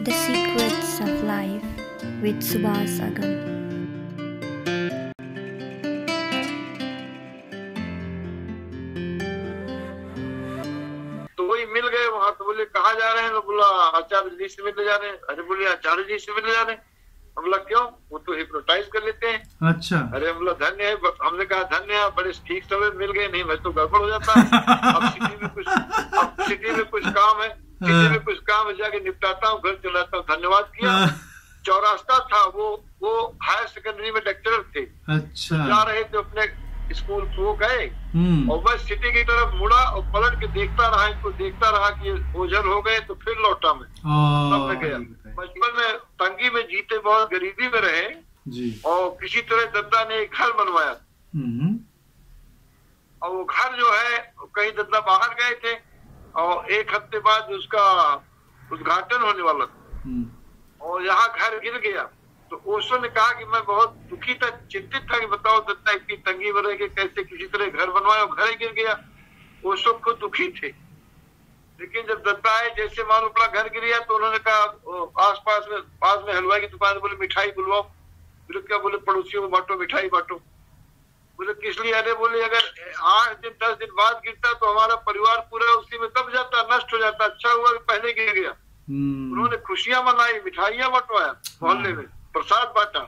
The Secrets of Life with Subhas Agam. तो वही मिल गए वहां। तो बोले कहाँ जा रहे हैं? तो बोला आचार्य जी से मिलने जा रहे हैं। अरे बोले आचार्य जी से मिलने जा रहे हैं? बोला क्यों? वो तो हिप्नोटाइज कर लेते हैं। अच्छा। अरे बोला धन्य है। हमने कहा धन्य है, बड़े ठीक समय मिल गए, नहीं मैं तो गड़बड़ हो जाता। अब सिटी में कुछ काम है, जाके निपटाता हूँ, घर चलाता हूँ। धन्यवाद किया। चौरास्ता था, वो हायर सेकेंडरी में लेक्चरर थे। अच्छा। जा रहे थे अपने स्कूल, वो गए और मैं सिटी की तरफ मुड़ा और पलट के देखता रहा कि ओझल हो गए। तो फिर लौटा मैं, तब मैं गया। बचपन में तंगी में जीते, बहुत गरीबी में रहे जी। और किसी तरह दद्दा ने एक घर बनवाया और वो घर जो है, कहीं दद्दा बाहर गए थे और एक हफ्ते बाद उसका उद्घाटन होने वाला था और यहाँ घर गिर गया। तो ओशो ने कहा कि मैं बहुत दुखी था, चिंतित था कि बताओ दत्ता इतनी तंगी में रह के कैसे किसी तरह घर बनवाया और घर ही गिर गया। ओशो खुद दुखी थे, लेकिन जब दत्ता आए, जैसे मालूम पड़ा घर गिर गया, तो उन्होंने कहा पास में हलवाई की दुकान, बोले मिठाई बुलवाओ। बोले क्या? बोले पड़ोसियों को बांटो, मिठाई बांटो। बोले किस लिए? अरे बोले अगर 8 दिन 10 दिन बाद गिरता तो हमारा परिवार पूरा उसी में दब जाता, नष्ट हो जाता। अच्छा हुआ कि पहले गिर गया। उन्होंने खुशियां मनाई, मिठाइयां बंटवाया, मोहल्ले में प्रसाद बांटा।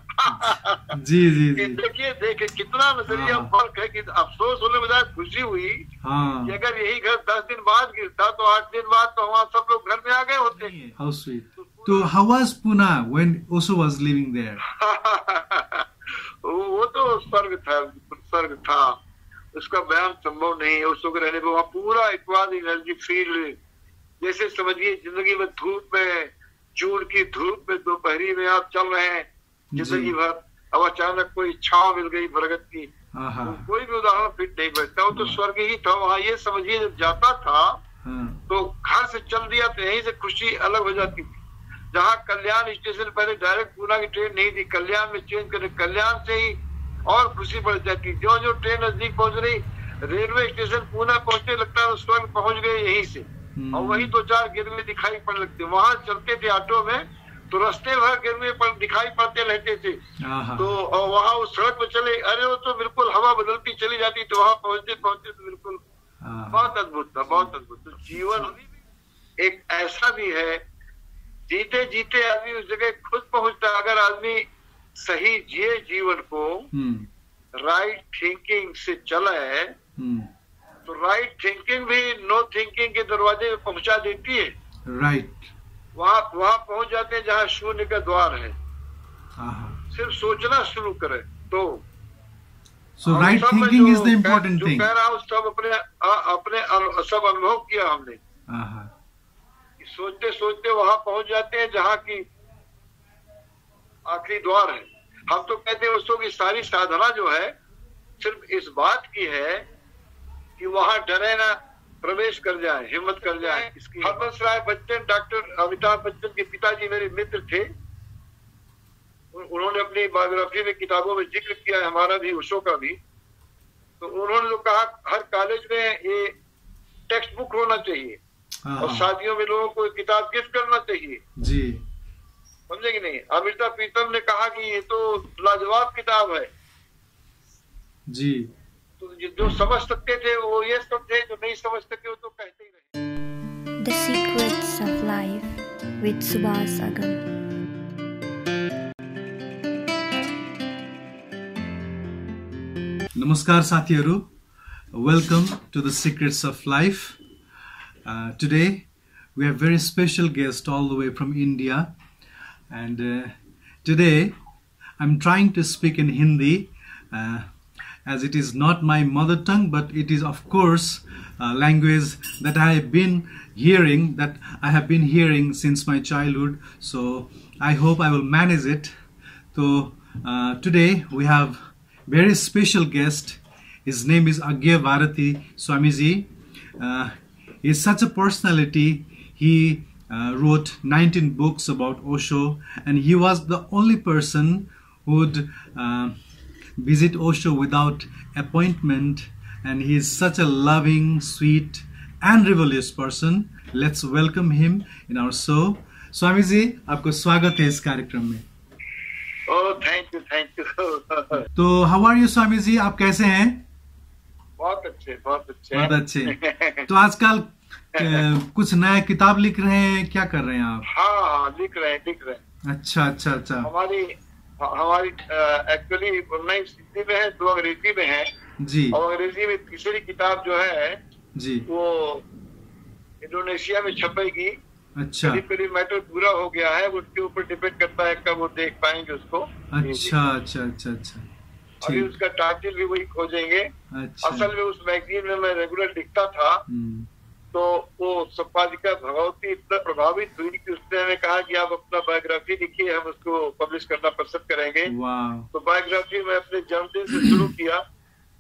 जी जी जी। देखिए कितना नजरिया फर्क है कि अफसोस होने बजाय खुशी हुई कि अगर यही घर 10 दिन बाद गिरता तो 8 दिन बाद तो वहाँ सब लोग घर में आ गए होते। How sweet. So how was Pune when Osho was living there? वो तो स्वर्ग था, उसका बयान संभव नहीं है। ओशो के रहने पर वहाँ पूरा इक्वाद एनर्जी फील्ड, जैसे समझिए जिंदगी में धूप में, जून की धूप में दोपहरी में आप चल रहे हैं जिंदगी भर, अब अचानक कोई छांव मिल गई बरगद की, तो कोई भी उदाहरण फिट नहीं बैठता। वो तो स्वर्ग ही था वहाँ। ये समझिए जब जाता था तो घर से चल दिया तो यहीं से खुशी अलग हो जाती थी। जहाँ कल्याण स्टेशन पहले डायरेक्ट पूना की ट्रेन नहीं थी, कल्याण में चेंज करे, कल्याण से ही और खुशी बढ़ जाती। जो जो ट्रेन नजदीक पहुंच रही, रेलवे स्टेशन पूना पहुंचने लगता है, स्वर्ग पहुंच गए यहीं से। और वही 2-4 गिरवे दिखाई पड़ने लगते। वहां चलते थे ऑटो में तो रास्ते भर गिरवे दिखाई पड़ते रहते थे। तो वहां उस सड़क में चले, अरे वो तो बिल्कुल हवा बदलती चली जाती। तो वहां पहुंचते तो बिल्कुल बहुत अद्भुत था, बहुत अद्भुत। तो जीवन एक ऐसा भी है, जीते जीते आदमी उस जगह खुद पहुंचता। अगर आदमी सही जिए जीवन को, राइट थिंकिंग से चले, तो राइट थिंकिंग भी नो थिंकिंग के दरवाजे में पहुंचा देती है। राइट। वहाँ पहुंच जाते हैं जहाँ शून्य का द्वार है। सिर्फ सोचना शुरू करें तो। So right thinking is the important thing. जो कह रहा हूँ सब अपने सब अनुभव किया हमने। सोचते सोचते वहां पहुंच जाते हैं जहाँ की आखिरी द्वार है। हम तो कहते हैं उसको की सारी साधना जो है सिर्फ इस बात की है कि वहां डरे ना, प्रवेश कर जाए, हिम्मत कर जाए। हरबंस राय बच्चन, डॉक्टर अमिताभ बच्चन के पिताजी मेरे मित्र थे। उन्होंने अपनी बायोग्राफी में, किताबों में जिक्र किया है, हमारा भी, ओशो का भी। तो उन्होंने तो कहा हर कॉलेज में ये टेक्स्ट बुक होना चाहिए और शादियों में लोगों को किताब गिफ्ट करना चाहिए जी। समझे कि नहीं? अमृता प्रीतम ने कहा कि ये तो लाजवाब किताब है जी। तो जो समझ सकते थे वो ये समझे, जो नहीं समझ सके वो तो कहते ही रहे। The Secrets of Life with Subhas Agam. Namaskar साथीहरु, welcome to the Secrets of Life. Today we have very special guest all the way from India, and today I'm trying to speak in Hindi as it is not my mother tongue, but it is of course a language that I have been hearing since my childhood, so I hope I will manage it. So today we have very special guest. His name is Agya Bharati Swamiji. He is such a personality. He wrote 19 books about Osho, and he was the only person who would visit Osho without appointment, and he is such a loving, sweet and rebellious person. Let's welcome him in our show. Swami ji, आपको स्वागत है इस कार्यक्रम में। ओह, thank you. तो how are you Swami ji, आप कैसे हैं? बहुत अच्छे। बहुत अच्छे। तो आजकल कुछ नया किताब लिख रहे हैं, क्या कर रहे हैं आप? हाँ, लिख रहे हैं। अच्छा। हमारी एक्चुअली हिंदी में है, 2 अंग्रेजी में है जी। और अंग्रेजी में तीसरी किताब जो है जी वो इंडोनेशिया में छपेगी। अच्छा। करीब मैटर पूरा हो गया है, उसके ऊपर डिपेंड करता है कब वो देख पाएंगे उसको। अच्छा। अभी उसका टाइटल भी वही खोजेंगे। अच्छा। असल में उस मैगजीन में मैं रेगुलर लिखता था, तो वो संपादिका भगवती इतना प्रभावित हुई कि उसने हमें कहा कि आप अपना बायोग्राफी लिखिए, हम उसको पब्लिश करना पसंद करेंगे। तो बायोग्राफी मैं अपने जन्मदिन से शुरू किया,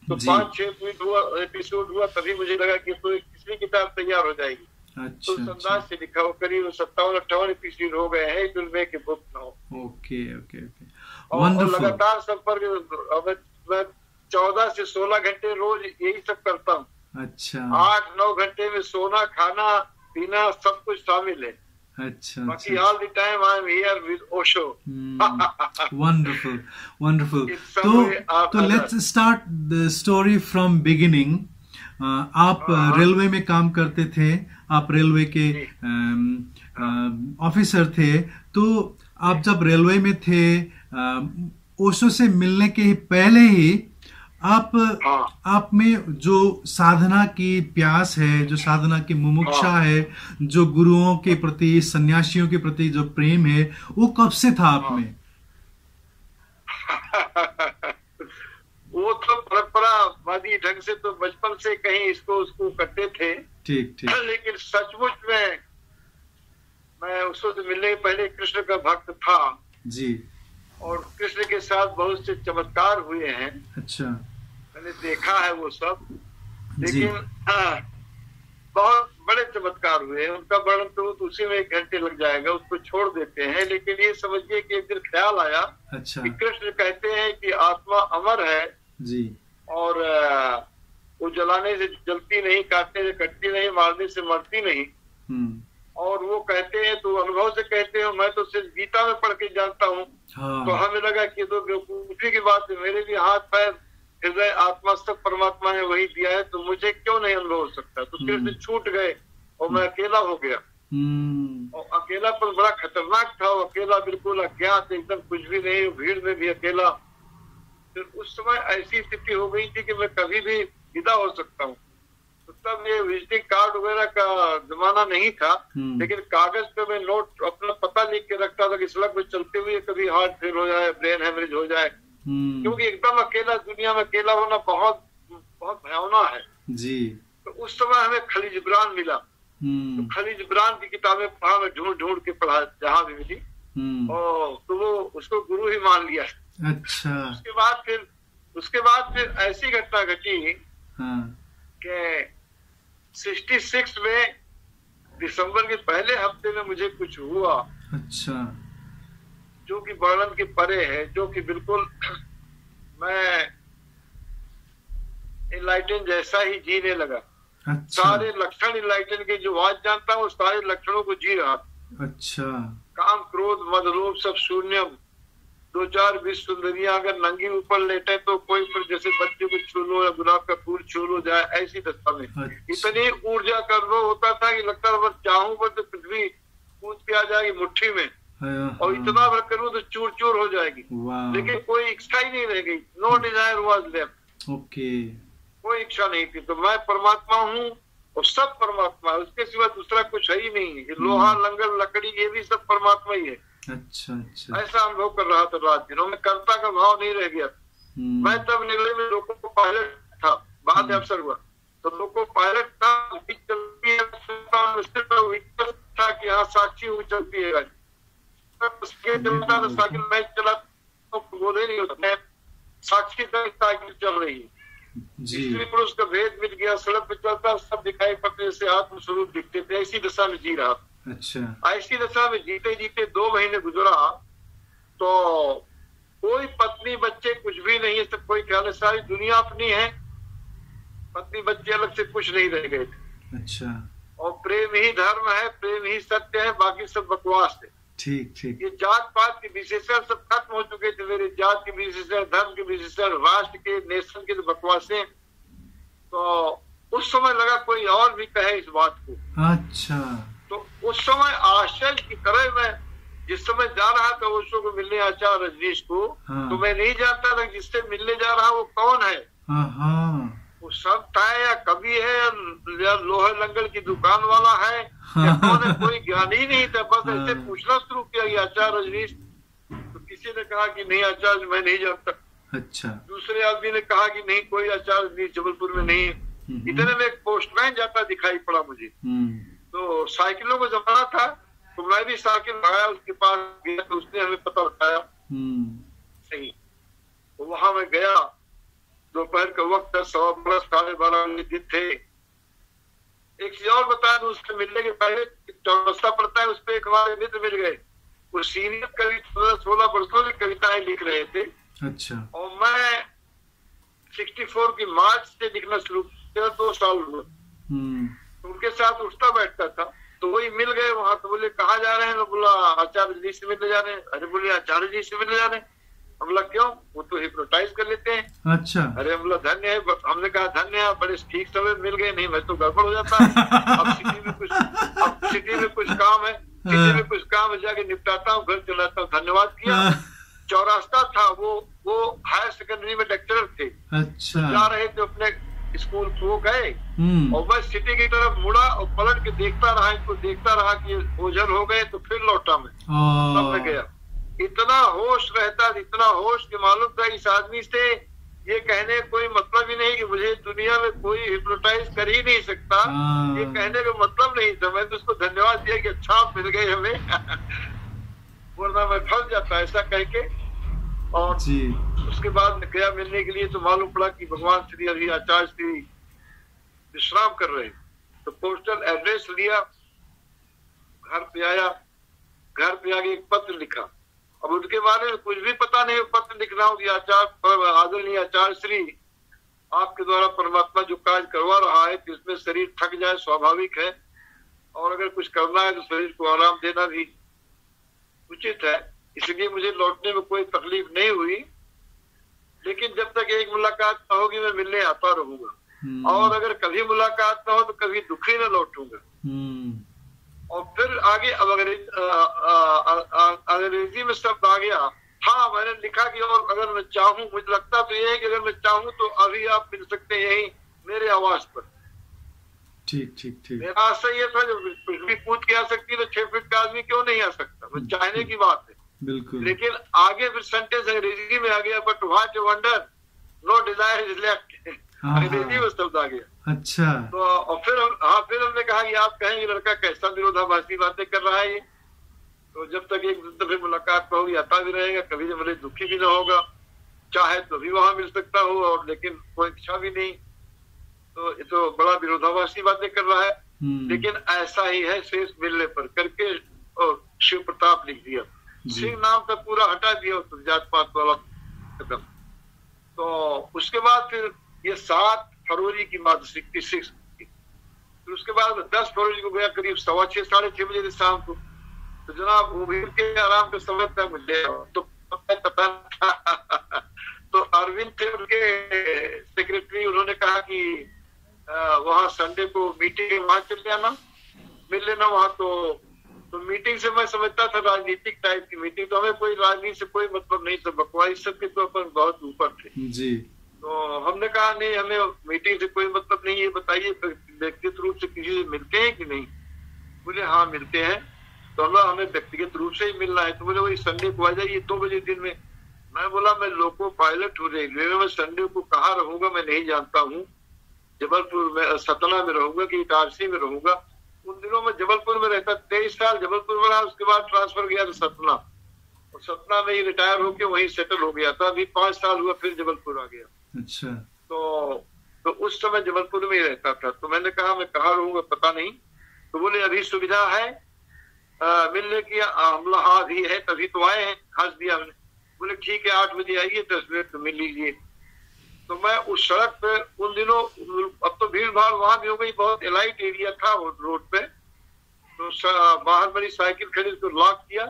तो 5-6 एपिसोड हुआ, तभी मुझे लगा कि तो एक तीसरी किताब तैयार हो जाएगी। तो उस अंदाज से लिखा, वो करीब 57-58 एपिसोड हो गए हैं। It will make a book now. Okay. और लगातार संपर्क, मैं 14 से 16 घंटे रोज यही सब करता हूँ। अच्छा। 8-9 घंटे में सोना, खाना, पीना सब कुछ शामिल है। अच्छा। बाकी all the time I am here with Osho. Wonderful. तो let's start the story from beginning. आप रेलवे में काम करते थे, आप रेलवे के ऑफिसर थे। तो आप जब रेलवे में थे, ओशो से मिलने के पहले ही आप में जो साधना की प्यास है, जो साधना की मुमुक्षा है, जो गुरुओं के प्रति, सन्यासियों के प्रति जो प्रेम है, वो कब से था आप में? वो तो परंपरावादी ढंग से तो बचपन से कहीं इसको उसको करते थे। ठीक। लेकिन सचमुच में मैं उसको से मिलने के पहले कृष्ण का भक्त था जी, और कृष्ण के साथ बहुत से चमत्कार हुए हैं। अच्छा। मैंने देखा है वो सब, लेकिन बहुत बड़े चमत्कार हुए हैं। उनका वर्णन करूं तो उसी में 1 घंटे लग जाएगा, उसको छोड़ देते हैं। लेकिन ये समझिए कि एक दिन ख्याल आया कि कृष्ण कहते हैं कि आत्मा अमर है जी, और वो जलाने से जलती नहीं, काटने से कटती नहीं, मारने से मरती नहीं। और वो कहते हैं, तो अनुभव से कहते हैं, मैं तो सिर्फ गीता में पढ़ के जानता हूँ। तो हमें लगा कि तो बेवकूफी की बात है, मेरे भी हाथ पैर, हृदय, आत्मा सब परमात्मा ने वही दिया है, तो मुझे क्यों नहीं अनुभव हो सकता। तो कृष्ण छूट गए और मैं अकेला हो गया। और अकेलापन बड़ा खतरनाक था। वो अकेला, बिल्कुल अज्ञात, एकदम कुछ भी नहीं, भीड़ में भी अकेला। फिर उस समय ऐसी स्थिति हो गई थी कि मैं कभी भी विदा हो सकता हूँ। तो तब ये विजिटिंग कार्ड वगैरह का जमाना नहीं था, लेकिन कागज पे मैं नोट अपना पता लिख के रखता था कि सड़क में चलते हुए कभी हार्ट फेल हो जाए, ब्रेन हेमरेज हो जाए। क्योंकि एकदम अकेला, दुनिया में अकेला होना बहुत बहुत भयावना है जी। तो उस समय हमें खलील जिब्रान मिला। तो खलील जिब्रान की किताबें पढ़ा, मैं ढूंढ के पढ़ा जहां भी मिली, और तो वो उसको गुरु ही मान लिया। अच्छा। उसके बाद फिर ऐसी घटना घटी कि 66 में दिसंबर के पहले हफ्ते में मुझे कुछ हुआ। अच्छा। जो कि वर्णन के परे है, जो कि बिल्कुल मैं इनलाइटन जैसा ही जीने लगा। अच्छा। सारे लक्षण इनलाइटन के जो आज जानता हूँ, सारे लक्षणों को जी रहा। अच्छा। काम, क्रोध, मद, लोभ सब शून्य। 2-4 20 सुंदरियां अगर नंगी ऊपर लेटे तो कोई पर जैसे बच्चे को छू लो या गुलाब का फूल छू लो जाए, ऐसी दशा में। अच्छा। इतनी ऊर्जा का अनुभव होता था कि लगता था बस चाहूं बस तो पृथ्वी कूद के आ जाएगी मुट्ठी में, और इतना भर करूं तो चूर चूर हो जाएगी। लेकिन कोई इच्छा ही नहीं रह गई। No desire was left. Okay. कोई इच्छा नहीं थी। तो मैं परमात्मा हूँ और सब परमात्मा है, उसके सिवा दूसरा कुछ है ही नहीं। लोहा, लंगर, लकड़ी, ये भी सब परमात्मा ही है। अच्छा। ऐसा अनुभव कर रहा था रात दिनों में। कर्ता का भाव नहीं रह गया। मैं तब निगले में लोगों को पायलट था, बाद में अवसर हुआ तो लोगों को पायलट था, था कि हाँ साक्षी हुई चलती है साइकिल। मैं चला तो बोले नहीं होता, मैं साक्षी तक साइकिल चल रही है। स्त्री पुरुष का भेद मिट गया, सड़क पे चलता सब दिखाई पड़ते से आत्मस्वरूप दिखते थे। ऐसी दशा में जी रहा। अच्छा। ऐसी दशा में जीते जीते 2 महीने गुजरा तो कोई पत्नी बच्चे कुछ भी नहीं है, सब कोई ख्याल है, सारी दुनिया अपनी है, पत्नी बच्चे अलग से कुछ नहीं रह गए थे। अच्छा। और प्रेम ही धर्म है, प्रेम ही सत्य है, बाकी सब बकवास है। ठीक ठीक। ये जात पात के विशेषण सब खत्म हो चुके थे, मेरे जात के विशेषण, धर्म के विशेषण, राष्ट्र के, नेशन के तो बकवासें। तो उस समय लगा कोई और भी कहे इस बात को। अच्छा। तो उस समय आश्चर्य की तरह मैं जिस समय जा रहा था उसको को मिलने आचार्य रजनीश को, हाँ। तो मैं नहीं जानता था जिससे मिलने जा रहा वो कौन है। वो संत है या कवि है या लोहे लंगड़ की दुकान वाला है या कौन है, कोई ज्ञान ही नहीं था। बस ऐसे पूछना शुरू किया कि आचार्य रजनीश, तो किसी ने कहा कि नहीं आचार्य मैं नहीं जानता। अच्छा। दूसरे आदमी ने कहा कि नहीं कोई आचार्य रजनीश जबलपुर में नहीं है। इतने में एक पोस्टमैन जाता दिखाई पड़ा मुझे। तो साइकिलों का जमाना था, तो मैं भी साइकिल लगाया उसके पास गया, तो उसने हमें पता बताया। सही। तो वहां मैं गया, दोपहर का वक्त था, 12:15 12:30 बजे दिन थे। एक चीज और बताया, उससे मिलने के पहले चौरस्ता पड़ता है, उस पर एक हमारे मित्र मिल गए। वो सीनियर कवि 16 वर्षों से कविताएं लिख रहे थे। अच्छा। और मैं 64 की मार्च से लिखना शुरू किया, 2 साल हुए। उनके साथ उठता बैठता था, तो वही मिल गए वहां। तो बोले कहाँ जा रहे हैं? मैं बोला आचार्य जी से मिलने जा रहे हैं। अरे बोले आचार्य जी से मिलने जा रहे हैं? हम बोला क्यों? वो तो हिप्नोटाइज कर लेते हैं। अच्छा। अरे हम बोला धन्य है। हमने कहा धन्य है, बड़े ठीक समय मिल गए, नहीं मैं तो गड़बड़ हो जाता। अब सिटी में कुछ काम है, सिटी में कुछ काम है, जाके निपटाता हूँ, घर चलाता हूँ। धन्यवाद किया। चौरास्ता था, वो हायर सेकेंडरी में लेक्चरर थे। अच्छा। जा रहे थे अपने स्कूल को गए, और मैं सिटी की तरफ मुड़ा और पलट के देखता रहा, इनको देखता रहा कि ओझल हो गए, तो फिर लौटा मैं, तब मैं गया। इतना होश रहता, इतना होश कि मालूम था इस आदमी से ये कहने कोई मतलब ही नहीं कि मुझे दुनिया में कोई हिप्नोटाइज कर ही नहीं सकता, ये कहने का मतलब नहीं था। मैं तो उसको धन्यवाद दिया कि अच्छा आप मिल गए हमें, वरना मैं फंस जाता ऐसा कह के। और उसके बाद गया मिलने के लिए, तो मालूम पड़ा कि भगवान श्री हरि आचार्य श्री विश्राम कर रहे। तो पोस्टल एड्रेस लिया, घर पे आया, घर पे आके एक पत्र लिखा। अब उनके बारे में कुछ भी पता नहीं, पत्र लिख रहा हूँ कि आचार्य आदरणीय आचार्य श्री, आपके द्वारा परमात्मा जो काज करवा रहा है कि उसमें शरीर थक जाए स्वाभाविक है, और अगर कुछ करना है तो शरीर को आराम देना भी उचित है, इसलिए मुझे लौटने में कोई तकलीफ नहीं हुई। लेकिन जब तक एक मुलाकात न होगी मैं मिलने आता रहूंगा, और अगर कभी मुलाकात न हो तो कभी दुखी न लौटूंगा। और फिर आगे अब अंग्रेजी में शब्द आ गया। हाँ, मैंने लिखा कि और अगर मैं चाहूँ, मुझे लगता तो ये है कि अगर मैं चाहूँ तो अभी आप मिल सकते हैं यही मेरे आवाज पर। ठीक ठीक ठीक। मेरा आशय ये था, जब पृथ्वी कूद के आ सकती है तो 6 फीट का आदमी क्यों नहीं आ सकता? वो चाहने की बात है। बिल्कुल। लेकिन आगे फिर सेंटेंस अंग्रेजी में आ गया, but what you wonder no desire is left, अंग्रेजी में शब्द आ गया। अच्छा। तो और फिर हमने कहा कि आप कहेंगे लड़का कैसा विरोधाभासी बातें कर रहा है ये। तो जब तक एक दफे मुलाकात होगी आता भी रहेगा, कभी मुझे दुखी भी ना होगा, चाहे तो भी वहां मिल सकता हूँ, और लेकिन कोई इच्छा भी नहीं। तो ये तो बड़ा विरोधाभासी बातें कर रहा है, लेकिन ऐसा ही है शेष मिलने पर करके, और शिव प्रताप लिख दिया। सिंह नाम का पूरा हटा दिया, तो जात पात वाला खत्म। तो उसके बाद फिर ये 7 फरवरी की बात 66 की। फिर उसके बाद 10 फरवरी को गया, करीब 6:15 साढ़े 6 बजे शाम को। तो जनाब वो भी के आराम का समय था, मुझे तो पता था। तो अरविंद थे उनके सेक्रेटरी, उन्होंने कहा कि वहाँ संडे को मीटिंग, वहां चल जाना, मिल लेना वहां। तो मीटिंग से मैं समझता था राजनीतिक टाइप की मीटिंग, तो हमें कोई राजनीति से कोई मतलब नहीं था, बकवास सब के तो अपन बहुत ऊपर थे जी। तो हमने कहा नहीं, हमें मीटिंग से कोई मतलब नहीं, ये बताइए व्यक्तिगत रूप से किसी से मिलते हैं कि नहीं? बोले हाँ मिलते हैं। तो हमें व्यक्तिगत रूप से ही मिलना है। तो बोले वही संडे को आ जाइए 2 बजे दिन में। मैं बोला मैं लोको पायलट हूँ रेलवे में, मैं संडे को कहाँ रहूंगा मैं नहीं जानता हूँ, जबलपुर में, सतना में रहूंगा कि इटारसी में रहूंगा। उन दिनों में जबलपुर में रहता, 23 साल जबलपुर में रहा, उसके बाद ट्रांसफर गया तो सतना, और सतना में ही रिटायर होके वहीं सेटल हो गया था। अभी 5 साल हुआ फिर जबलपुर आ गया। अच्छा। तो उस समय जबलपुर में ही रहता था। तो मैंने कहा मैं कहाँ रहूंगा पता नहीं। तो बोले अभी सुविधा है मिलने की? हमला हाँ भी है, तभी तो आए हैं। हंस दिया हमने। बोले ठीक है 8 बजे आइए, 10 मिनट तो मिल लीजिए। तो मैं उस सड़क पे उन दिनों, अब तो भीड़ भाड़ वहां भी हो गई, बहुत एलाइट एरिया था वो रोड पे, तो बाहर मेरी साइकिल खड़ी, उसको लॉक किया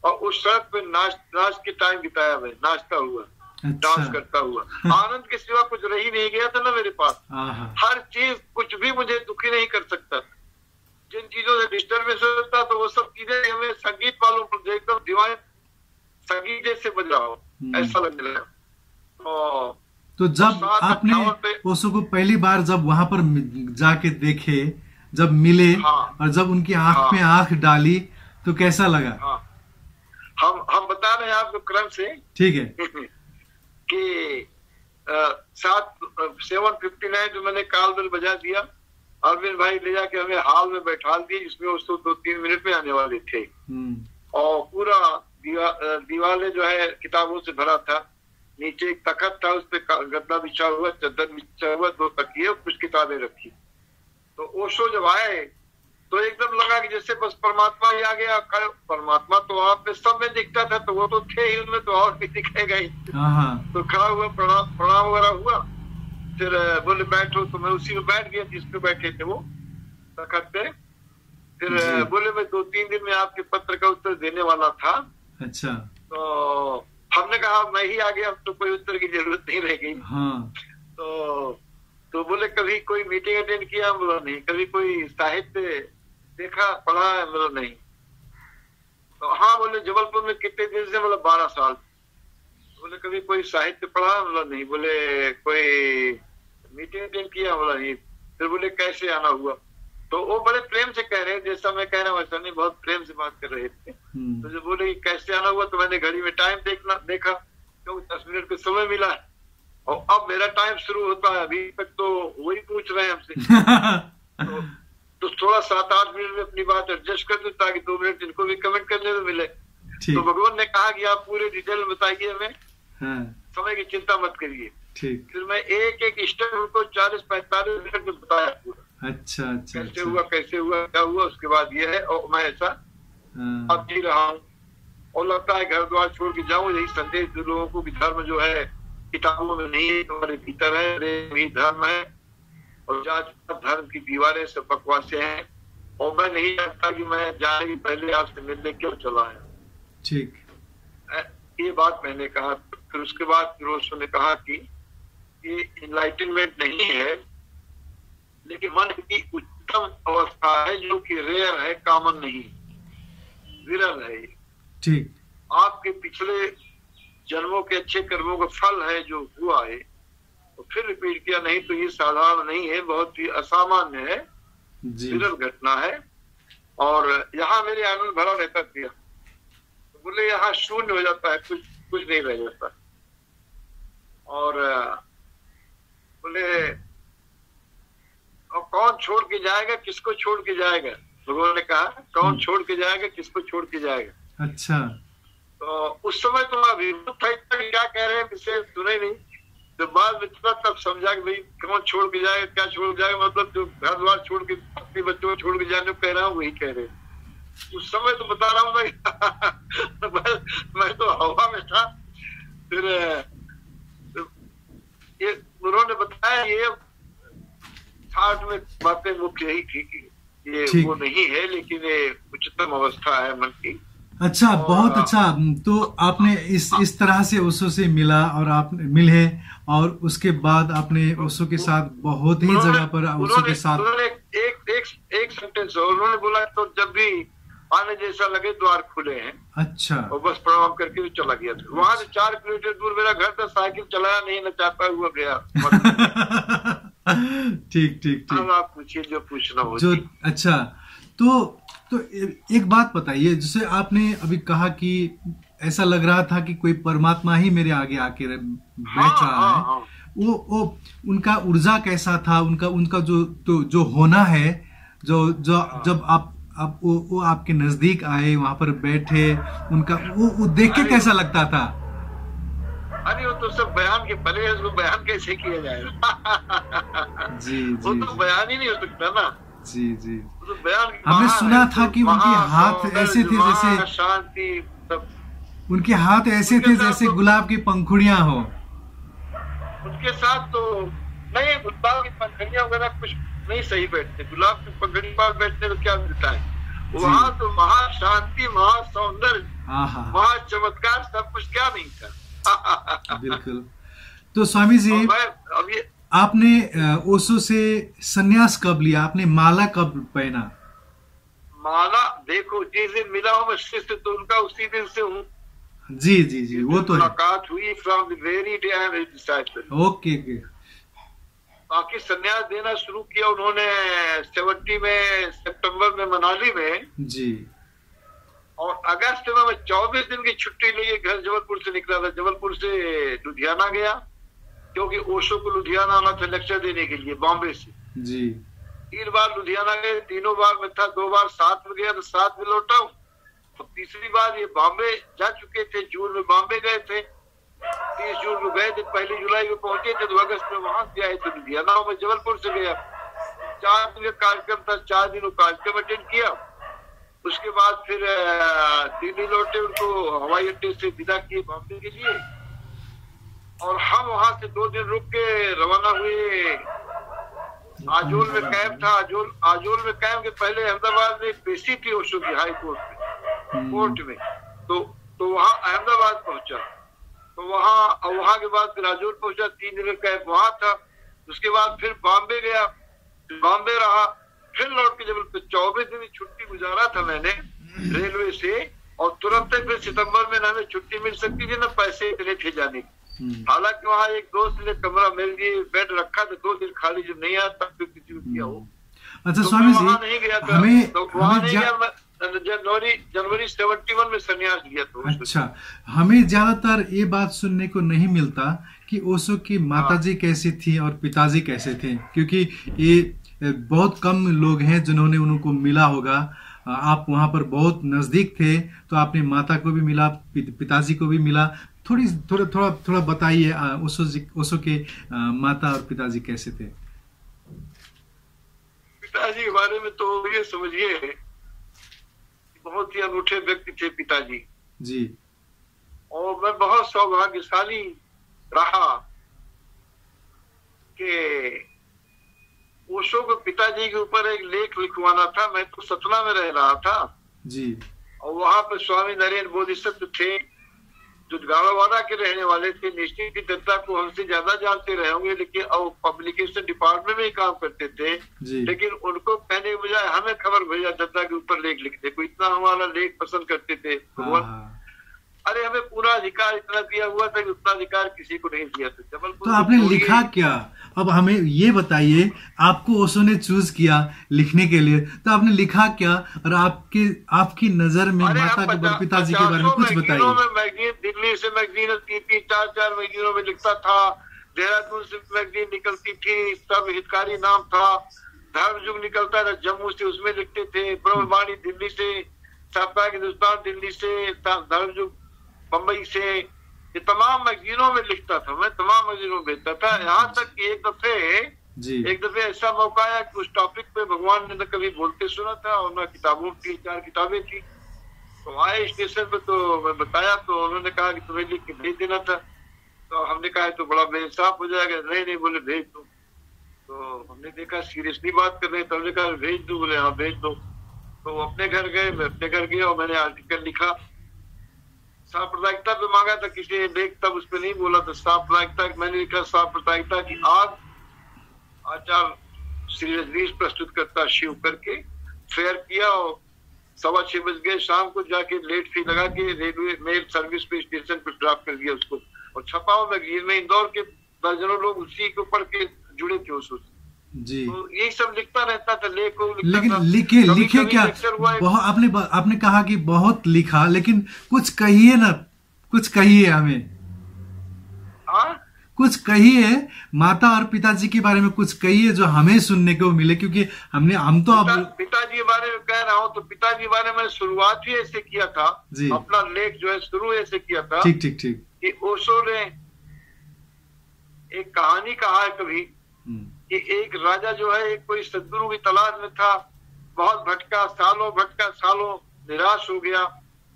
और उस सड़क पे नाच के टाइम बिताया मैं, नाचता हुआ, डांस करता हुआ। आनंद के सिवा कुछ रही नहीं गया था ना मेरे पास। हर चीज, कुछ भी मुझे दुखी नहीं कर सकता था। जिन चीजों से डिस्टर्बेंस होता तो वो सब चीजें हमें संगीत वालों को एकदम डिवाइन संगीत जैसे बज रहा हो, ऐसा लगने लगा। तो जब आपने ओशो को पहली बार जब वहां पर जाके देखे, जब मिले, और जब उनकी आंख में आंख डाली, तो कैसा लगा? हम बता रहे हैं आपको क्रम से, ठीक है कि 7:59 में मैंने कॉल बेल बजा दिया, अरविंद भाई ले जाके हमें हॉल में बैठा दिए, जिसमें उसको 2-3 मिनट में आने वाले थे, और पूरा दीवारें जो है किताबों से भरा था। नीचे एक तखत था, उस पर गद्दा बिछा हुआ, चद्दर बिछा हुआ, 2 तकिए, कुछ किताबें रखी। तो ओशो जब आए तो एकदम लगा कि जैसे बस परमात्मा ही आ गया। परमात्मा तो वहां पे सब में दिखता था, तो वो तो थे ही, उनमें तो और भी दिखेगा ही। तो खड़ा हुआ, प्रणाम वगैरह हुआ, फिर बोले बैठो, तो मैं उसी में बैठ गया जिसपे बैठे थे वो तखत पे। फिर बोले मैं 2-3 दिन में आपके पत्र का उत्तर देने वाला था। अच्छा। तो हमने कहा मैं ही आ गया, अब तो कोई उत्तर की जरूरत नहीं रह गई। तो बोले कभी कोई मीटिंग अटेंड किया? बोला नहीं। कभी कोई साहित्य देखा, पढ़ा? बोला नहीं। तो हाँ, बोले जबलपुर में कितने दिन से? बोला 12 साल। बोले कभी कोई साहित्य पढ़ा? बोला नहीं। बोले कोई मीटिंग अटेंड किया? बोला नहीं। फिर बोले कैसे आना हुआ? तो वो बड़े प्रेम से कह रहे हैं, जैसा मैं कह रहा हूँ वैसा नहीं, बहुत प्रेम से बात कर रहे थे। तो जब बोले कैसे आना हुआ, तो मैंने घड़ी में टाइम देखा, क्योंकि 10 मिनट का समय मिला है, और अब मेरा टाइम शुरू होता है। अभी तक तो वही पूछ रहे हैं हमसे। तो थोड़ा 7-8 मिनट में अपनी बात एडजस्ट कर दो, ताकि 2 मिनट इनको भी कमेंट करने में मिले। तो भगवान ने कहा कि आप पूरे डिटेल में बताइए हमें, समय की चिंता मत करिए। फिर मैं एक स्टेप उनको 40-45 मिनट में बताया पूरा। अच्छा, कैसे हुआ, क्या हुआ, उसके बाद ये है, और मैं ऐसा अब जी रहा हूँ, और लगता है घर द्वार छोड़ के जाऊं। यही संदेश जो लोगों को कि धर्म जो है किताबों में नहीं है, तुम्हारे भीतर है, यही धर्म है, और जहाँ धर्म की दीवारें सब बकवासे हैं, और मैं नहीं जानता कि मैं जाने के पहले आपसे मिलने क्यों चला है। ठीक, ये बात मैंने कहा। फिर उसके बाद ओशो ने कहा कि ये इनलाइटनमेंट नहीं है, लेकिन मन की उत्तम अवस्था है, जो कि रेयर है, कॉमन नहीं, विरल है। ठीक, आपके पिछले जन्मों के अच्छे कर्मों का फल है जो हुआ है। तो फिर रिपीट किया, नहीं तो ये साधारण नहीं है, बहुत ही असामान्य है, विरल घटना है, और यहाँ मेरे आनंद भरा रहता था। तो बोले यहाँ शून्य हो जाता है, कुछ नहीं रह जाता। और बोले और कौन छोड़ के जाएगा, किसको छोड़ के जाएगा? भगवान ने कहा कौन छोड़ के जाएगा, किसको छोड़ के जाएगा। अच्छा। तो उस समय तो मैं अभिभूत था, क्या कह रहे हैं विषय सुने नहीं। तो बाद में तब समझा कि भाई कौन छोड़ के जाएगा, क्या छोड़ के जाएगा, मतलब जो घर द्वार छोड़ के अपने बच्चों को छोड़ के जाने को कह रहा हूँ, वही कह रहे हैं। उस समय तो बता रहा हूँ मैं तो हवा में था। फिर ये उन्होंने बताया, ये 60 में बातें मुख्य यही थी कि ये वो नहीं है, लेकिन ये उच्चतम अवस्था है मन की। अच्छा, बहुत अच्छा। तो आपने इस तरह से ओशो से मिला, और आप मिले, और उसके बाद आपने ओशो के साथ बहुत ही जगह पर ओशो के साथ एक सेंटेंस उन्होंने बोला, तो जब भी आने जैसा लगे द्वार खुले हैं। अच्छा। और बस प्रणाम करके भी चला गया था। वहां से 4 किलोमीटर दूर मेरा घर था, साइकिल चलाया नहीं, न चाहता हुआ गया। ठीक। आप पूछिए जो पूछना हो। जो अच्छा, तो एक बात बताइए, जैसे आपने अभी कहा कि ऐसा लग रहा था कि कोई परमात्मा ही मेरे आगे आके बैठ रहा है। वो उनका ऊर्जा कैसा था, उनका जो होना है, जो जब आप वो आपके नजदीक आए, वहां पर बैठे, उनका वो देख के कैसा लगता था? अरे वो तो सब बयान के परे है, उसको बयान कैसे किया जाएगा। जी, वो तो बयान ही नहीं हो सकता ना। जी। तो बयान हमने सुना था कि उनके हाथ ऐसे थे जैसे शांति, उनके हाथ ऐसे थे जैसे गुलाब की पंखुड़ियां हो। उनके साथ तो नहीं, गुलाब की पंखड़ियां वगैरह कुछ नहीं सही बैठते। गुलाब की पंखड़ी पास बैठने में क्या मिलता है? वहां तो महा शांति, महा सौंदर्य, महा चमत्कार, सब कुछ क्या नहीं था। बिल्कुल। तो स्वामी जी, अभी आपने ओशो से संन्यास कब लिया? आपने माला कब पहना? माला देखो, जिस दिन मिला हूँ मैं शिष्य तो उनका उसी दिन से हूँ। जी जी जी, वो तो मुलाकात हुई from the very day I am his disciple. Okay okay. बाकी संन्यास देना शुरू किया उन्होंने 70 में, सितंबर में, मनाली में जी। और अगस्त में मैं 24 दिन की छुट्टी लिए घर जबलपुर से निकला था। जबलपुर से लुधियाना गया, क्योंकि ओशो को लुधियाना आना था लेक्चर देने के लिए बॉम्बे से जी। 3 बार लुधियाना गए, तीनों बार में था, 2 बार साथ में गया तो साथ में लौटा हूँ। तो तीसरी बार ये बॉम्बे जा चुके थे, जून में बॉम्बे गए थे, 30 जून में गए थे, 1 जुलाई को पहुंचे थे, तो अगस्त में वहां से आए थे लुधियाना। मैं जबलपुर से गया, 4 दिन का कार्यक्रम था, 4 दिनों कार्यक्रम अटेंड किया। उसके बाद फिर दिल्ली लौटे, उनको हवाई अड्डे से विदा किए बॉम्बे के लिए, और हम वहां से 2 दिन रुक के रवाना हुए। आजोल में कैंप था, आजोल में कैंप के पहले अहमदाबाद में पेशी थी ओशो की हाई कोर्ट में, तो वहाँ अहमदाबाद पहुंचा, तो वहाँ के बाद फिर आजोल पहुंचा, 3 दिन का कैंप वहां था। उसके बाद फिर बॉम्बे गया, बॉम्बे रहा, फिर लौट के जबलपुर 24 दिन की छुट्टी गुजारा था मैंने रेलवे से, और तुरंत फिर सितंबर में ना हमें छुट्टी मिल सकती थी, ना पैसे इतने थे जाने के। हालांकि वहाँ एक दोस्त ने कमरा मेरे लिए बेड रखा था, 2 दिन खाली, जब नहीं आया तब फिर किसी को किया हो। अच्छा स्वामी जी, नहीं गया था, जनवरी 71 में संन्यास लिया था। अच्छा, हमें ज्यादातर ये बात सुनने को नहीं मिलता कि ओशो की माताजी कैसी थी और पिताजी कैसे थे, क्योंकि ये बहुत कम लोग हैं जिन्होंने उनको मिला होगा। आप वहां पर बहुत नजदीक थे, तो आपने माता को भी मिला, पिताजी को भी मिला। थोड़ा बताइए ओशो के माता और पिताजी कैसे थे? पिताजी के बारे में तो ये समझिए बहुत ही अनूठे व्यक्ति थे पिताजी जी। और मैं बहुत सौभाग्यशाली रहा कि ओशो को पिताजी के ऊपर एक लेख लिखवाना था। मैं तो सतना में रह रहा था जी, और वहां पर स्वामी नरेंद्र बोधिसत्व थे जो गाड़ावाड़ा के रहने वाले थे। निश्चित ही दत्ता को हमसे ज्यादा जानते रहे होंगे, लेकिन और पब्लिकेशन डिपार्टमेंट में ही काम करते थे, लेकिन उनको कहने के बजाय हमें खबर भेजा दत्ता के ऊपर लेख लिखते को। इतना हमारा लेख पसंद करते थे भगवान। अरे हमें पूरा अधिकार इतना दिया हुआ था कि उतना अधिकार किसी को नहीं दिया था। जबलपुर तो आपने लिखा क्या? अब हमें ये बताइए, आपको ओशो ने चूज किया लिखने के लिए, तो आपने लिखा क्या? और आपकी नजर में माता के पिताजी के बारे में कुछ बताइए। मैगजीन दिल्ली से मैगजीन 3-4 मैगजीनों में लिखता था, देहरादून से मैगजीन निकलती थी, सब हितकारी नाम था, धर्म युग निकलता था जम्मू से, उसमें लिखते थे, ब्रह्मवाणी दिल्ली से, साप्ताहिक हिंदुस्तान दिल्ली से, धर्म युग बम्बई से, ये तमाम मैगजीनों में लिखता था मैं, तमाम मैगजीनों में भेजता था। यहाँ तक कि एक दफे ऐसा मौका आया कि उस टॉपिक पे भगवान ने न कभी बोलते सुना था और न किताबों 3-4 किताबें थी। तो आए स्टेशन पे, तो मैं बताया, तो उन्होंने कहा कि तुम्हें लिख के भेज देना था। तो हमने कहा तो बड़ा बेइंसाफ हो जाएगा। नहीं बोले भेज दो। तो हमने देखा सीरियसली बात कर रहे हैं, तो हमने कहा भेज दो। बोले हाँ भेज दो। तो अपने घर गए, मैं अपने घर गया और मैंने आर्टिकल लिखा। सांप्रदायिकता पे मांगा था किसी ने लेख, तब उस पर नहीं बोला था। सांप्रदायिकता मैंने लिखा, सांप्रदायिकता की आग आचार्य श्री रजनीश प्रस्तुत करता शिव करके फेयर किया, और 6:15 बज गए शाम को, जाके लेट फी लगा के रेलवे मेल सर्विस पे स्टेशन पे ड्रॉप कर दिया उसको, और छपा हुआ मैगजीन में। इंदौर के दर्जनों लोग उसी को पढ़ के जुड़े थे उससे जी। तो यही सब लिखता रहता था, लेकिन लिखे क्या? आपने कहा कि बहुत लिखा, लेकिन कुछ कहिए ना, कुछ कहिए हमें। कुछ कहिए माता और पिताजी के बारे में, कुछ कहिए जो हमें सुनने को मिले, क्योंकि हम तो पिताजी के बारे में कह रहा हूँ। तो पिताजी के बारे में शुरुआत ही ऐसे किया था, अपना लेख जो है शुरू ऐसे किया था। ठीक कि ओशो ने एक कहानी कहा है कभी कि एक राजा जो है एक कोई सद्गुरु की तलाश में था, बहुत भटका, सालों निराश हो गया।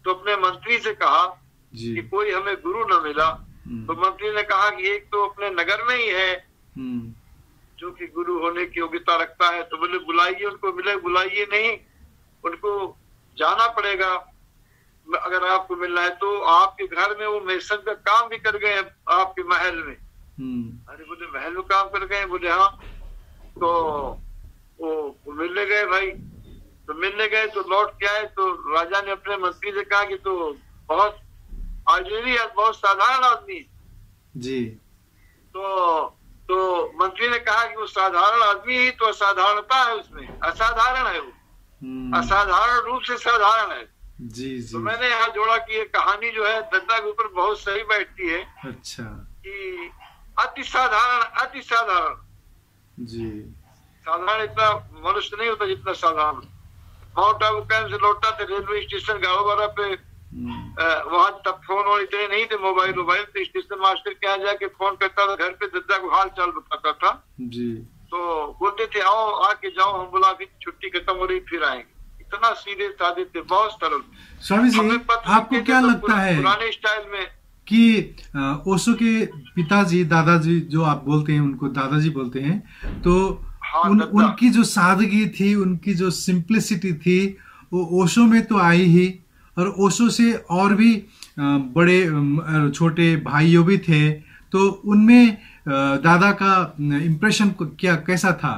तो अपने मंत्री से कहा कि कोई हमें गुरु न मिला, तो मंत्री ने कहा कि एक तो अपने नगर में ही है हम्म, जो कि गुरु होने की योग्यता रखता है, तो बोले बुलाइए उनको। मिले बुलाइए नहीं, उनको जाना पड़ेगा। अगर आपको मिलना है तो आपके घर में वो मेसन का काम भी कर गए आपके महल में। अरे बोले महल में काम कर गए? बोले हाँ। तो वो मिलने गए भाई। तो मिलने गए तो लौट के आए तो राजा ने अपने मंत्री से कहा कि तो बहुत ऑर्डिनरी है, बहुत साधारण आदमी है। जी। तो मंत्री ने कहा कि वो साधारण आदमी ही तो असाधारणता है उसमें, असाधारण है वो, असाधारण रूप से साधारण है। जी जी। तो मैंने यहाँ जोड़ा कि ये कहानी जो है दद्दा के ऊपर बहुत सही बैठती है। अच्छा। कि अति साधारण, अति साधारण। जी। साधारण इतना मनुष्य नहीं होता जितना साधारण। माउंट आबू कैंप से लौटा थे, रेलवे स्टेशन गाँव पे वहां तब फोन और इतने नहीं थे, मोबाइल तो स्टेशन मास्टर के यहाँ जाके फोन करता था, घर पे दद्दा को हाल चाल बताता था जी। तो बोलते थे आओ आके जाओ, हम बोला कि छुट्टी खत्म हो रही फिर आएंगे। इतना सीधे साधे थे, बहुत सरल। स्वामी जी, आपको क्या लगता है पुराने स्टाइल में कि ओशो के पिताजी, दादाजी जो आप बोलते हैं उनको दादाजी बोलते हैं, तो हाँ, उनकी जो सादगी थी, उनकी जो सिंप्लिसिटी थी, वो ओशो में तो आई ही, और ओशो से और भी बड़े छोटे भाइयों भी थे, तो उनमें दादा का इम्प्रेशन क्या कैसा था?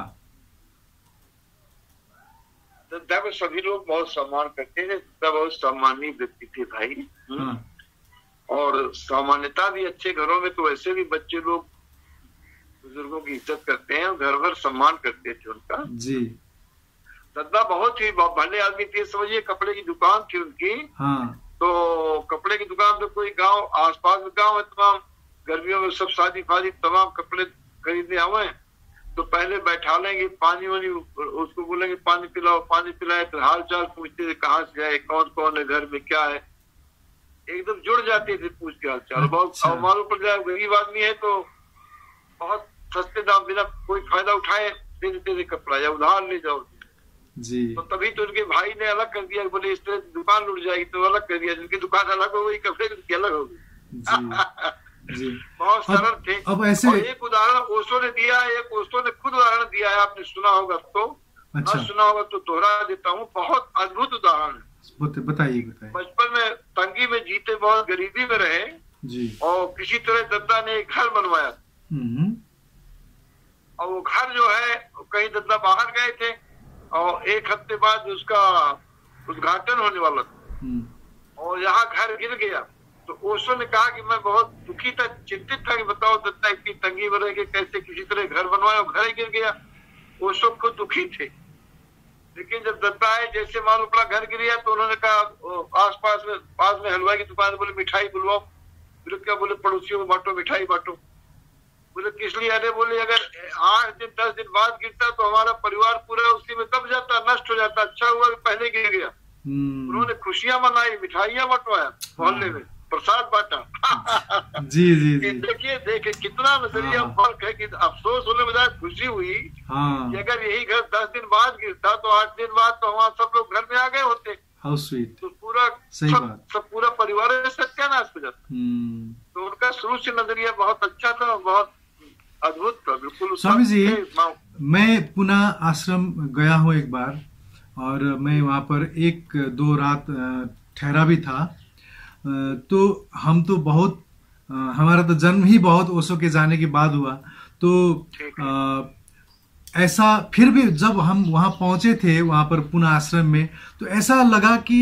दद्दा को सभी लोग बहुत सम्मान करते थे। दद्दा बहुत सम्मानीय व्यक्ति थे भाई। हाँ। और सामान्यता भी अच्छे घरों में तो वैसे भी बच्चे लोग बुजुर्गों की इज्जत करते हैं और घर भर सम्मान करते थे उनका। जी। दद्दा बहुत ही भले आदमी थे। समझिए कपड़े की दुकान थी उनकी। हाँ। तो कपड़े की दुकान तो कोई गांव आसपास में गांव है, तमाम गर्मियों में सब शादी फादी तमाम कपड़े खरीदने आवे, तो पहले बैठा लेंगे, पानी वानी उसको बोलेंगे पानी पिलाओ, पानी पिलाए, तो हाल चाल पूछते थे कहाँ से आए, कौन कौन है घर में, क्या है, एकदम जुड़ जाते थे पूछ के हाल चाल। बहुत मालूम पड़ जाए गरीब आदमी है तो बहुत सस्ते दाम बिना कोई फायदा उठाए दे देते थे कपड़ा, या उधार ले जाओ जी। तो तभी तो उनके भाई ने अलग कर दिया, बोले इस तरह दुकान लुट जाएगी, तो अलग कर दिया। जिनकी दुकान अलग हो गई, कपड़े की अलग हो गई। जी। बहुत सरल थे। अब ऐसे एक उदाहरण ओशो ने दिया है, एक ओशो ने खुद उदाहरण दिया है, आपने सुना होगा तो। अच्छा। ना सुना होगा तो दोहरा देता हूँ, बहुत अद्भुत उदाहरण है। बताइए। बचपन में तंगी में जीते, बहुत गरीबी में रहे जी। और किसी तरह दद्दा ने एक घर बनवाया, और वो घर जो है कहीं दद्दा बाहर गए थे और एक हफ्ते बाद उसका उद्घाटन होने वाला था और यहाँ घर गिर गया। तो ओशो ने कहा कि मैं बहुत दुखी था, चिंतित था कि बताओ दद्दा इतनी तंगी में रह के कैसे किसी तरह घर बनवाया और घर ही गिर गया। ओशो खुद दुखी थे, लेकिन जब दद्दा आए, जैसे मालूम पड़ा घर गिर गया, तो उन्होंने कहा पास में हलवाई की दुकान, बोले मिठाई बुलवाओ। फिर क्या बोले पड़ोसियों को बांटो, मिठाई बांटो। बोले किस लिए? अरे बोले अगर 8 दिन 10 दिन बाद गिरता तो हमारा परिवार पूरा उसी में दब जाता, नष्ट हो जाता, अच्छा हुआ कि पहले गिर गया। उन्होंने खुशियां मनाई, मिठाइयां बंटवाया, मोहल्ले में प्रसाद बांटा। जी जी जी। देखिए कितना नजरिया फर्क है कि अफसोस होने बजाय खुशी हुई कि अगर यही घर 10 दिन बाद गिरता तो 8 दिन बाद तो वहाँ सब लोग घर में आ गए होते। How sweet. तो पूरा सब पूरा परिवार सत्यानाश हो जाता। तो उनका शुरू से नजरिया बहुत अच्छा था, बहुत अद्भुत था, बिल्कुल। स्वामी जी, मैं पुणे आश्रम गया हूँ एक बार, और मैं वहाँ पर 1-2 रात ठहरा भी था। तो हम तो बहुत हमारा तो जन्म ही बहुत ओशो के जाने के बाद हुआ, तो ऐसा फिर भी जब हम वहाँ पहुंचे थे, वहाँ पर पुणे आश्रम में, तो ऐसा लगा कि